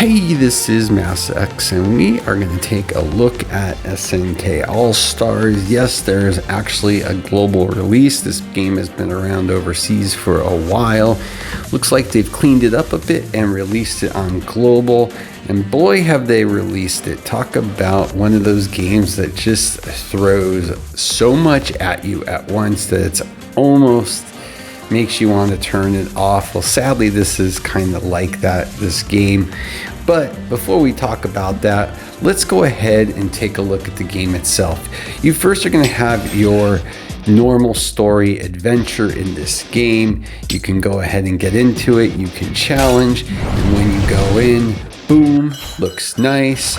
Hey, this is Mass X, and we are going to take a look at SNK All Stars. Yes, there's actually a global release. This game has been around overseas for a while. Looks like they've cleaned it up a bit and released it on global. And boy, have they released it. Talk about one of those games that just throws so much at you at once that it's almost makes you want to turn it off. Well, sadly, this is kind of like that, this game. But before we talk about that, let's go ahead and take a look at the game itself. You first are going to have your normal story adventure in this game. You can go ahead and get into it. You can challenge, and when you go in, boom, looks nice.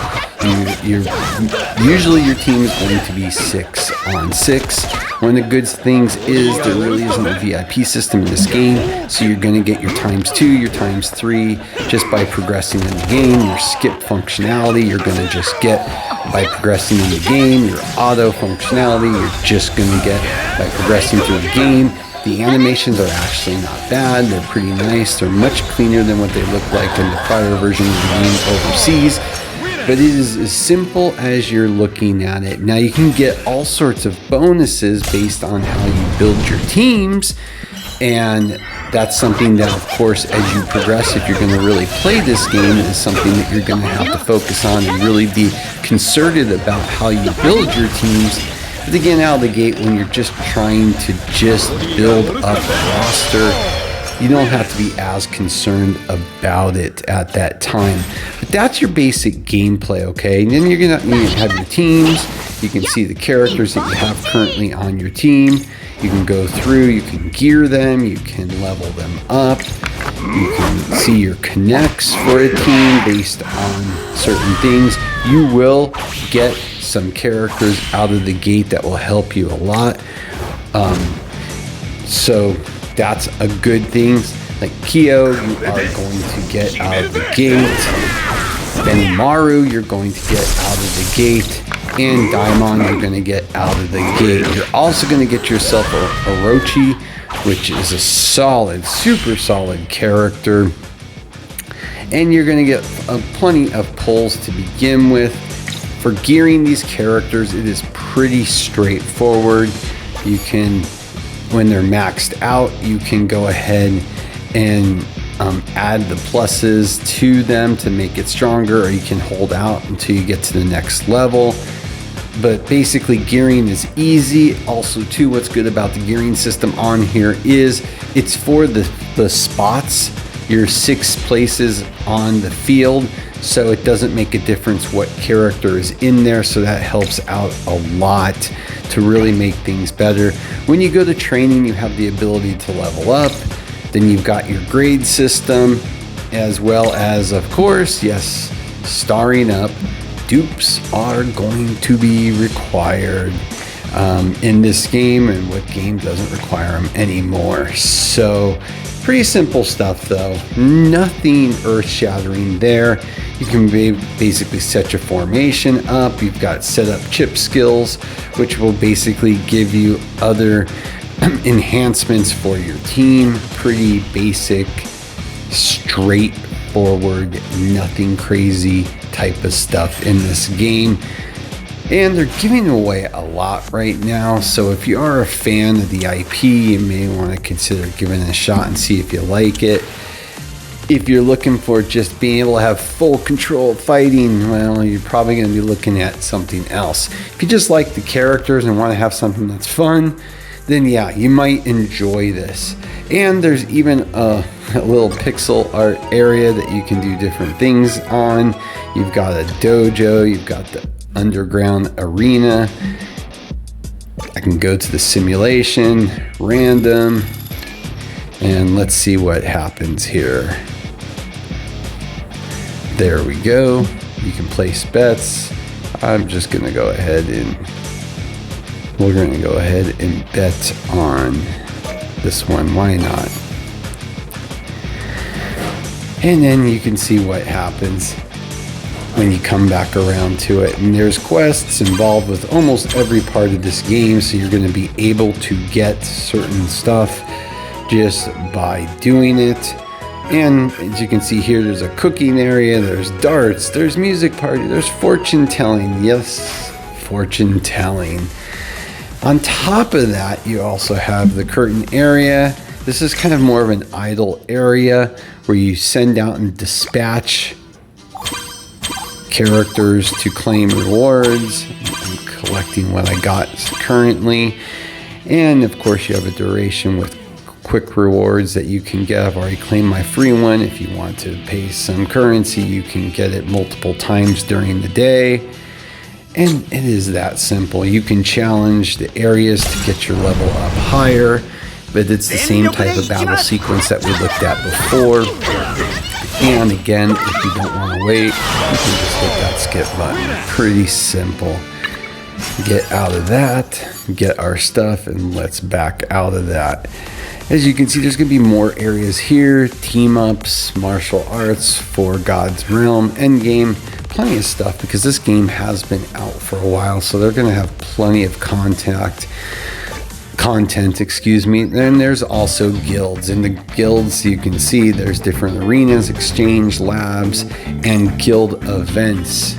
Usually your team is going to be 6-on-6. One of the good things is there really isn't a VIP system in this game, so you're going to get your ×2, your ×3 just by progressing in the game. Your skip functionality you're going to just get by progressing in the game. Your auto functionality you're just going to get by progressing through the game. The animations are actually not bad. They're pretty nice. They're much cleaner than what they looked like in the prior version of the game overseas. But it is as simple as you're looking at it. Now you can get all sorts of bonuses based on how you build your teams. And that's something that, of course, as you progress, if you're going to really play this game, is something that you're going to have to focus on and really be concerted about how you build your teams. But again, out of the gate, when you're just trying to just build up a roster, you don't have to be as concerned about it at that time. But that's your basic gameplay, okay? And then you're gonna have your teams. You can see the characters that you have currently on your team. You can go through, you can gear them, you can level them up. You can see your connects for a team based on certain things. You will get some characters out of the gate that will help you a lot. So that's a good thing. Like Kyo, you are going to get out of the gate. Benimaru, you're going to get out of the gate. And Daimon, you're going to get out of the gate. You're also going to get yourself a Orochi, which is a solid, super solid character. And you're going to get plenty of pulls to begin with. For gearing these characters, it is pretty straightforward. You can, when they're maxed out, you can go ahead and add the pluses to them to make it stronger, or you can hold out until you get to the next level. But basically, gearing is easy. Also, too, what's good about the gearing system on here is it's for the spots, your 6 places on the field. So it doesn't make a difference what character is in there. So that helps out a lot to really make things better. When you go to training, you have the ability to level up. Then you've got your grade system, as well as, of course, yes, starring up. Dupes are going to be required in this game, and what game doesn't require them anymore? So pretty simple stuff, though. Nothing earth-shattering there. You can basically set your formation up. You've got set up chip skills, which will basically give you other enhancements for your team. Pretty basic, straightforward, nothing crazy type of stuff in this game. And they're giving away a lot right now, so if you are a fan of the IP, you may want to consider giving it a shot and see if you like it. If you're looking for just being able to have full control of fighting, well, you're probably going to be looking at something else. If you just like the characters and want to have something that's fun, then yeah, you might enjoy this. And there's even a little pixel art area that you can do different things on. You've got a dojo, you've got the underground arena. I can go to the simulation, random, and let's see what happens here. There we go. You can place bets. I'm just gonna go ahead and we're gonna go ahead and bet on this one. Why not? And then you can see what happens when you come back around to it. And there's quests involved with almost every part of this game, so you're going to be able to get certain stuff just by doing it. And as you can see here, there's a cooking area, there's darts, there's music party, there's fortune telling. Yes, fortune telling. On top of that, you also have the curtain area. This is kind of more of an idle area where you send out and dispatch characters to claim rewards. I'm collecting what I got currently. And of course, you have a duration with quick rewards that you can get. I've already claimed my free one. If you want to pay some currency, you can get it multiple times during the day. And it is that simple. You can challenge the areas to get your level up higher, but it's the same type of battle sequence that we looked at before. And again, if you don't want to wait, you can just hit that skip button. Pretty simple. Get out of that, get our stuff, and let's back out of that. As you can see, there's going to be more areas here. Team ups, martial arts, for God's Realm, endgame. Plenty of stuff because this game has been out for a while, so they're going to have plenty of content. Then there's also guilds. In the guilds, you can see there's different arenas, exchange labs, and guild events.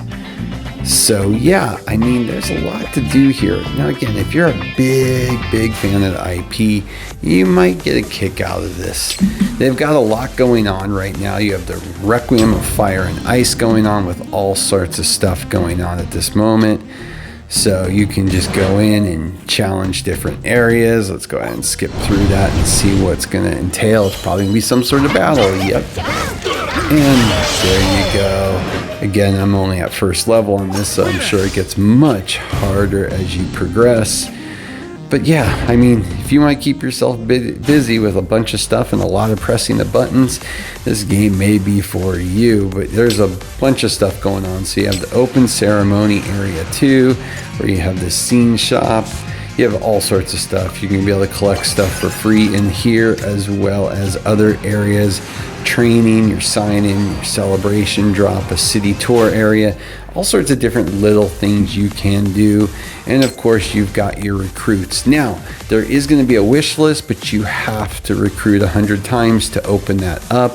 So yeah, I mean, there's a lot to do here. Now again, if you're a big fan of the IP, you might get a kick out of this. They've got a lot going on right now. You have the Requiem of Fire and Ice going on with all sorts of stuff going on at this moment. So you can just go in and challenge different areas. Let's go ahead and skip through that and see what's going to entail. It's probably going to be some sort of battle. Yep. And there you go. Again, I'm only at first level on this, so I'm sure it gets much harder as you progress. But yeah, I mean, if you want to keep yourself busy with a bunch of stuff and a lot of pressing the buttons, this game may be for you. But there's a bunch of stuff going on. So you have the open ceremony area 2, where you have the scene shop. You have all sorts of stuff. You can be able to collect stuff for free in here, as well as other areas. Training, your sign-in, your celebration drop, a city tour area, all sorts of different little things you can do. And of course, you've got your recruits. Now, there is going to be a wish list, but you have to recruit 100 times to open that up.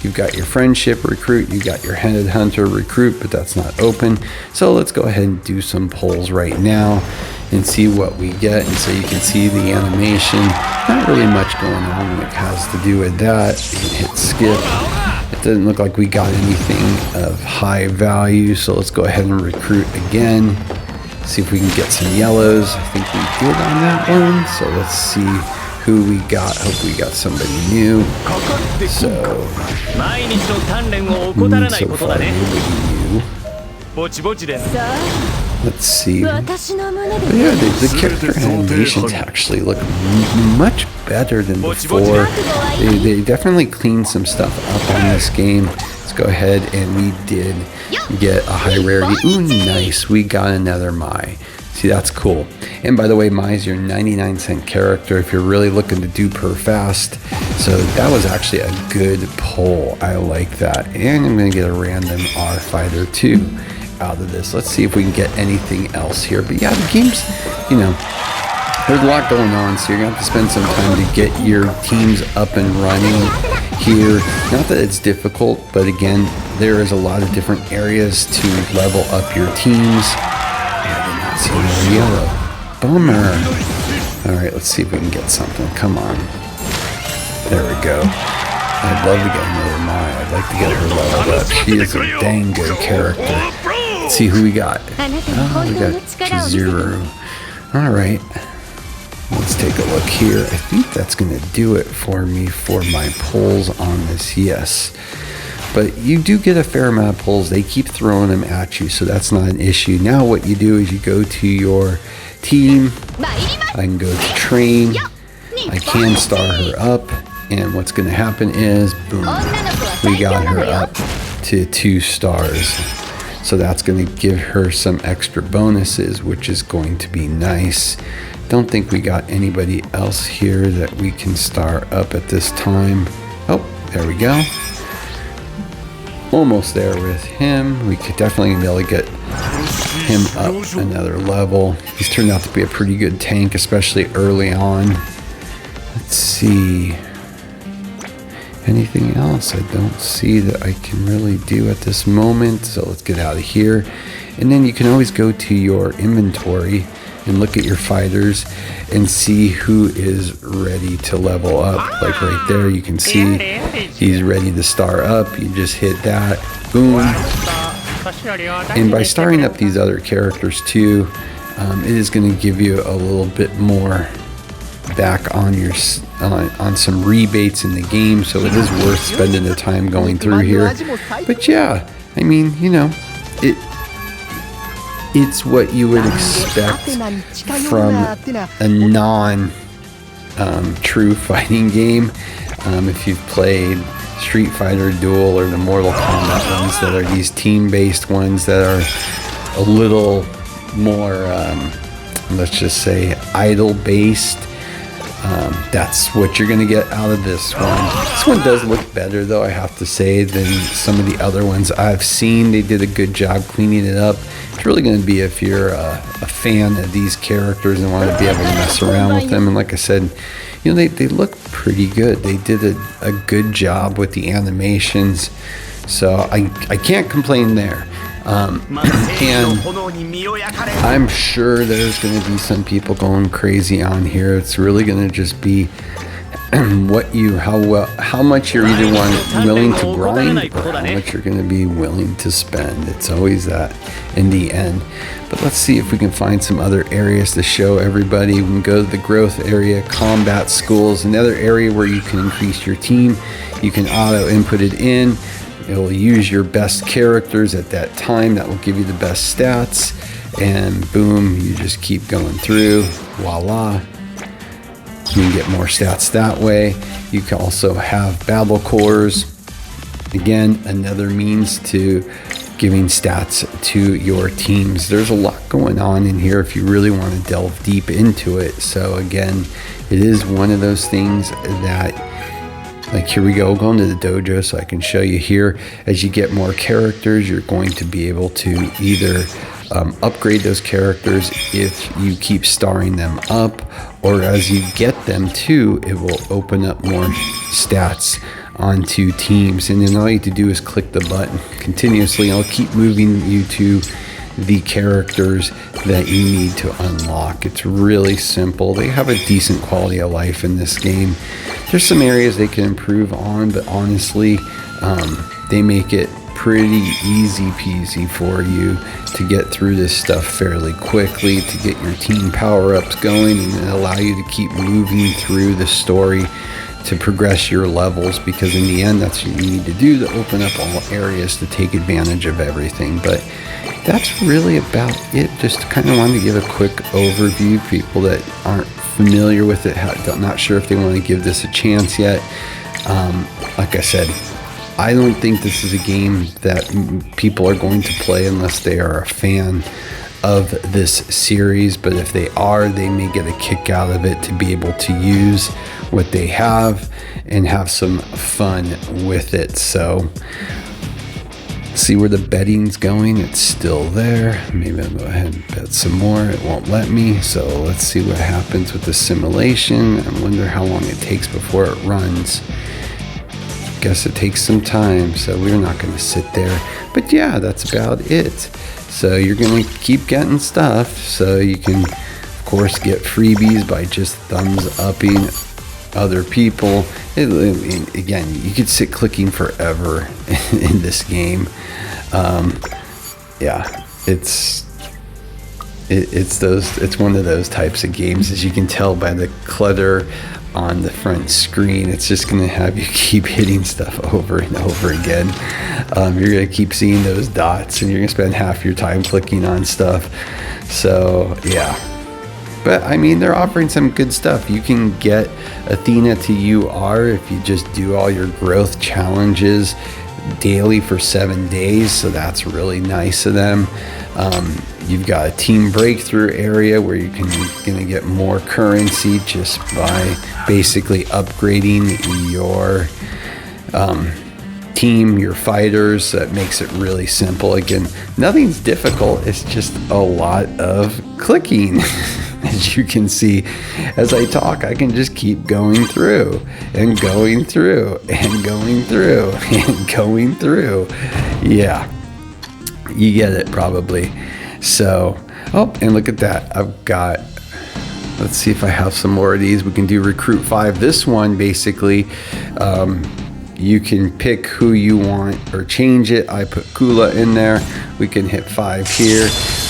You've got your friendship recruit, you got your headed hunter recruit, but that's not open. So let's go ahead and do some polls right now and see what we get. And so you can see the animation. Not really much going on when it has to do with that. You can hit skip. It doesn't look like we got anything of high value. So let's go ahead and recruit again. See if we can get some yellows. I think we did on that one. So let's see who we got. Hope we got somebody new. So far nobody new. Let's see. But yeah, the character animations actually look much better than before. They definitely cleaned some stuff up on this game. Let's go ahead, and we did get a high rarity. Ooh, nice. We got another Mai. See, that's cool. And by the way, Mai is your 99-cent character if you're really looking to dupe fast. So that was actually a good pull. I like that. And I'm going to get a random R Fighter too out of this. Let's see if we can get anything else here. But yeah, the game's, you know, there's a lot going on, so you're gonna have to spend some time to get your teams up and running here. Not that it's difficult, but again, there is a lot of different areas to level up your teams. I did not see another yellow. Bummer. All right, let's see if we can get something. Come on. There we go. I'd love to get another Mai. I'd like to get her leveled up. She is a dang good character. Let's see who we got. Oh, we got Chizuru. All right. Let's take a look here. I think that's going to do it for me for my polls on this. Yes. But you do get a fair amount of polls. They keep throwing them at you, so that's not an issue. Now what you do is you go to your team. I can go to train. I can star her up. And what's going to happen is, boom, we got her up to 2 stars. So that's going to give her some extra bonuses, which is going to be nice. Don't think we got anybody else here that we can star up at this time. Oh, there we go. Almost there with him. We could definitely be able to get him up another level. He's turned out to be a pretty good tank, especially early on. Let's see. anything else I don't see that I can really do at this moment. So let's get out of here. And then you can always go to your inventory and look at your fighters and see who is ready to level up. Like right there, you can see he's ready to star up. You just hit that, boom. And by starting up these other characters too, it is going to give you a little bit more back on your on some rebates in the game, so it is worth spending the time going through here. But yeah, I mean, you know, it's what you would expect from a non-true fighting game. If you've played Street Fighter, Duel, or the Mortal Kombat ones that are these team-based ones that are a little more, let's just say, idle-based, that's what you're going to get out of this one. This one does look better, though, I have to say, than some of the other ones I've seen. They did a good job cleaning it up. It's really going to be if you're a fan of these characters and want to be able to mess around with them. And like I said, you know, they look pretty good. They did a good job with the animations, so I can't complain there. And I'm sure there's going to be some people going crazy on here. It's really going to just be how much you're either willing to grind or how much you're going to be willing to spend. It's always that in the end. But let's see if we can find some other areas to show everybody. We can go to the growth area, combat schools, another area where you can increase your team. You can auto input it in. It will use your best characters at that time. That will give you the best stats. And boom, you just keep going through. Voila. You can get more stats that way. You can also have battle cores. Again, another means to giving stats to your teams. There's a lot going on in here if you really want to delve deep into it. So again, it is one of those things that, like, here we go, going to the dojo so I can show you here. As you get more characters, you're going to be able to either upgrade those characters if you keep starring them up, or as you get them too, it will open up more stats onto teams. And then all you have to do is click the button continuously. It'll keep moving you to the characters that you need to unlock. It's really simple. They have a decent quality of life in this game. There's some areas they can improve on, but honestly, they make it pretty easy peasy for you to get through this stuff fairly quickly, to get your team power-ups going and allow you to keep moving through the story to progress your levels, because in the end that's what you need to do to open up all areas to take advantage of everything. But that's really about it. Just kind of wanted to give a quick overview. People that aren't familiar with it, not sure if they want to give this a chance yet. Like I said, I don't think this is a game that people are going to play unless they are a fan of this series. But if they are, they may get a kick out of it to be able to use what they have and have some fun with it. So see where the betting's going. It's still there. Maybe I'll go ahead and bet some more. It won't let me. So let's see what happens with the simulation. I wonder how long it takes before it runs. Guess it takes some time, so we're not going to sit there. But yeah, that's about it. So you're going to keep getting stuff, so you can of course get freebies by just thumbs upping other people. Again, you could sit clicking forever in this game. Yeah, it's one of those types of games, as you can tell by the clutter on the front screen. It's just going to have you keep hitting stuff over and over again. You're going to keep seeing those dots, and you're going to spend half your time clicking on stuff. So yeah, but I mean, they're offering some good stuff. You can get Athena to UR if you just do all your growth challenges daily for 7 days, so that's really nice of them. You've got a team breakthrough area where you can gonna get more currency just by basically upgrading your team, your fighters. That makes it really simple. Again, nothing's difficult. It's just a lot of clicking. As you can see, as I talk, I can just keep going through and going through and going through and going through. Yeah, you get it probably. So, oh, and look at that. I've got, let's see if I have some more of these. We can do Recruit 5. This one, basically, you can pick who you want or change it. I put Kula in there. We can hit 5 here,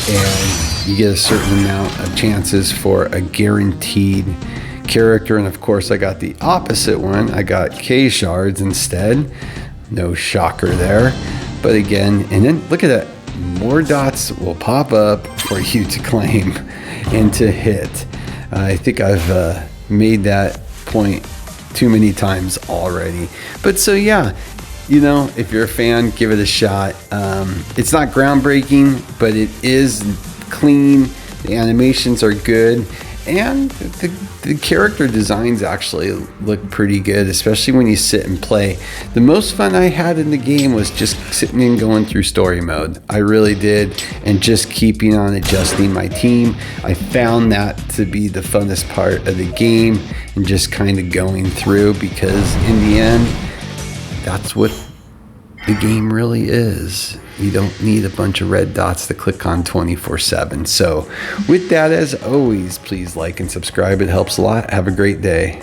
and you get a certain amount of chances for a guaranteed character. And of course, I got the opposite one. I got K shards instead. No shocker there. But again, and then look at that. More dots will pop up for you to claim and to hit. I think I've made that point too many times already. But so yeah, you know, if you're a fan, give it a shot. It's not groundbreaking, but it is clean. The animations are good, and the character designs actually look pretty good, especially when you sit and play. The most fun I had in the game was just sitting and going through story mode. I really did, and just keeping on adjusting my team. I found that to be the funnest part of the game, and just kind of going through, because in the end, that's what the game really is. You don't need a bunch of red dots to click on 24/7. So with that, as always, please like and subscribe. It helps a lot. Have a great day.